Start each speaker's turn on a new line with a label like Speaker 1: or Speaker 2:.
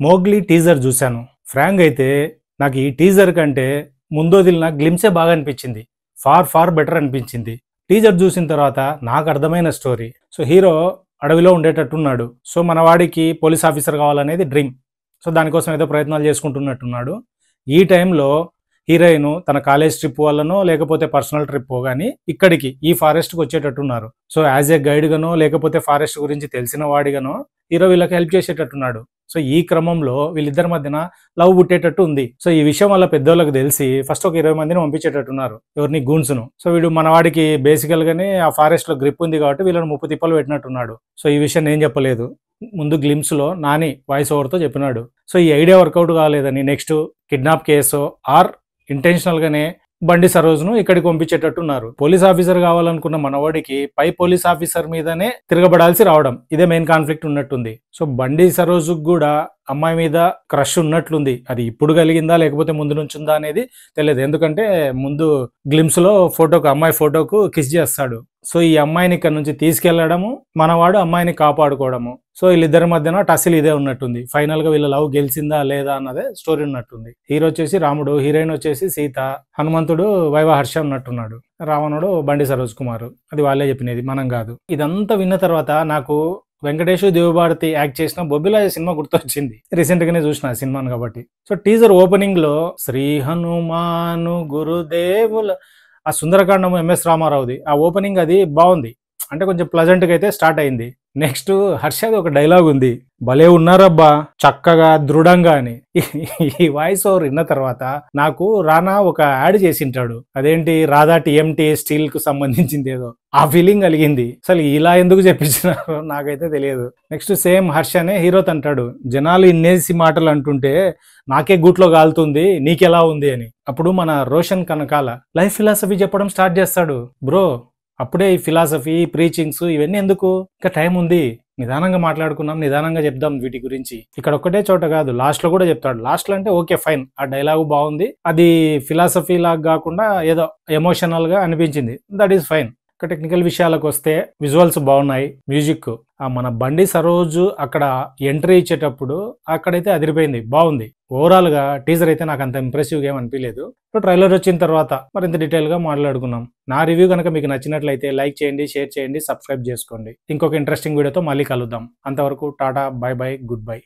Speaker 1: Mowgli teaser చూశాను. Frank అయితే నాకు ఈ టీజర్ కంటే ముందొదిలిన గ్లిమ్సే బాగా అనిపించింది. ఫార్ బెటర్ అనిపించింది. టీజర్ చూసిన తర్వాత నాకు అర్థమైన స్టోరీ. సో హీరో అడవిలో ఉండేటట్టున్నాడు. సో మన వాడికి పోలీస్ ఆఫీసర్ కావాలనేది డ్రీమ్. సో దానికోసం ఏదో ప్రయత్నాలు చేసుకుంటున్నట్టున్నాడు. ఈ టైంలో హీరోయిన్ తన కాలేజ్ ట్రిప్ వల్లనో లేకపోతే పర్సనల్ ట్రిప్ కానీ ఇక్కడికి ఈ ఫారెస్ట్కి వచ్చేటట్టున్నారు. సో యాజ్ ఏ గైడ్ గానో లేకపోతే ఫారెస్ట్ గురించి తెలిసిన వాడిగానో హీరో వీళ్ళకి హెల్ప్ చేసేటట్టున్నాడు. సో ఈ క్రమంలో వీళ్ళిద్దరి మధ్యన లవ్ పుట్టేటట్టు ఉంది. సో ఈ విషయం వల్ల పెద్దోళ్ళకి తెలిసి ఫస్ట్ ఒక 20 మందిని పంపించేటట్టున్నారు, ఎవరిని గూన్స్ను. సో వీడు మన వాడికి బేసికల్ గానే ఆ ఫారెస్ట్ లో గ్రిప్ ఉంది కాబట్టి వీళ్ళని ముప్పు తిప్పలు పెట్టినట్టున్నాడు. సో ఈ విషయం నేను చెప్పలేదు, ముందు గ్లిమ్స్ లో నాని వాయిస్ ఓవర్తో చెప్పినాడు. సో ఈ ఐడియా వర్కౌట్ కాలేదని next kidnap case or intentional గానే బండి సరోజ్ను ఇక్కడికి పంపించేటట్టున్నారు. పోలీస్ ఆఫీసర్ కావాలనుకున్న మనవాడికి పై పోలీస్ ఆఫీసర్ మీదనే తిరగబడాల్సి రావడం, ఇదే మెయిన్ కాన్ఫ్లిక్ట్ ఉన్నట్టుంది. సో బండి సరోజుకు కూడా అమ్మాయి మీద క్రష్ ఉన్నట్లుంది. అది ఇప్పుడు కలిగిందా లేకపోతే ముందు నుంచి ఉందా అనేది తెలియదు. ఎందుకంటే ముందు గ్లిమ్స్ లో అమ్మాయి ఫోటోకు కిస్ చేస్తాడు. సో ఈ అమ్మాయిని ఇక్కడ నుంచి తీసుకెళ్లడము, మనవాడు అమ్మాయిని కాపాడుకోవడము. సో వీళ్ళిద్దరి మధ్యన టసిల్ ఇదే ఉన్నట్టుంది. ఫైనల్ గా వీళ్ళ లవ్ గెలిచిందా లేదా అన్నదే స్టోరీ ఉన్నట్టుంది. హీరో వచ్చేసి రాముడు, హీరోయిన్ వచ్చేసి సీత, హనుమంతుడు వైవహర్ష ఉన్నట్టున్నాడు, రావణుడు బండి సరోజ్ కుమార్. అది వాళ్ళే చెప్పినది, మనం కాదు. ఇదంతా విన్న తర్వాత నాకు వెంకటేష్ దేవభారతి యాక్ట్ చేసిన బొబ్బిలా సినిమా గుర్తొచ్చింది. రీసెంట్ గానే చూసిన ఆ సినిమాను కాబట్టి. సో టీజర్ ఓపెనింగ్ లో శ్రీ హనుమాను గురుదేవుల ఆ సుందరకాండము ఎంఎస్ రామారావుది ఆ ఓపెనింగ్ అది బాగుంది. అంటే కొంచెం ప్లజెంట్ గా అయితే స్టార్ట్ అయింది. నెక్స్ట్ హర్షది ఒక డైలాగ్ ఉంది, భలే ఉన్నారబ్బా చక్కగా దృఢంగా అని. ఈ వాయిస్ ఓవర్ విన్న తర్వాత నాకు రానా ఒక యాడ్ చేసింటాడు, అదేంటి రాధా టీఎంటీ స్టీల్ కు సంబంధించింది ఏదో, ఆ ఫీలింగ్ కలిగింది. అసలు ఇలా ఎందుకు చెప్పించినారో నాకైతే తెలియదు. నెక్స్ట్ సేమ్ హర్షనే హీరోత్ అంటాడు, జనాలు ఇన్నేసి మాటలు అంటుంటే నాకే గూట్లో కాలుతుంది, నీకెలా ఉంది అని. అప్పుడు మన రోషన్ కనకాల లైఫ్ ఫిలాసఫీ చెప్పడం స్టార్ట్ చేస్తాడు. బ్రో అప్పుడే ఈ ఫిలాసఫీ ప్రీచింగ్స్ ఇవన్నీ ఎందుకు, ఇంకా టైం ఉంది, నిదానంగా మాట్లాడుకున్నాం, నిదానంగా చెప్దాం వీటి గురించి. ఇక్కడ ఒక్కటే చోట కాదు, లాస్ట్ లో కూడా చెప్తాడు. లాస్ట్ లో అంటే ఓకే ఫైన్, ఆ డైలాగు బాగుంది, అది ఫిలాసఫీ లాగా కాకుండా ఏదో ఎమోషనల్ గా అనిపించింది, దట్ ఈస్ ఫైన్. ఇక టెక్నికల్ విషయాలకు వస్తే విజువల్స్ బాగున్నాయి, మ్యూజిక్ మన బండి సరోజు అక్కడ ఎంట్రీ ఇచ్చేటప్పుడు అక్కడైతే అదిరిపోయింది, బాగుంది. ఓవరాల్ గా టీజర్ అయితే నాకు అంత ఇంప్రెసివ్ గా ఏం అనిపించలేదు. ట్రైలర్ వచ్చిన తర్వాత మరింత డీటెయిల్ గా మాట్లాడుకున్నాం. నా రివ్యూ కనుక మీకు నచ్చినట్లయితే లైక్ చేయండి, షేర్ చేయండి, సబ్స్క్రైబ్ చేసుకోండి. ఇంకొక ఇంట్రెస్టింగ్ వీడియోతో మళ్ళీ కలుద్దాం. అంతవరకు Tata, by by, good bye.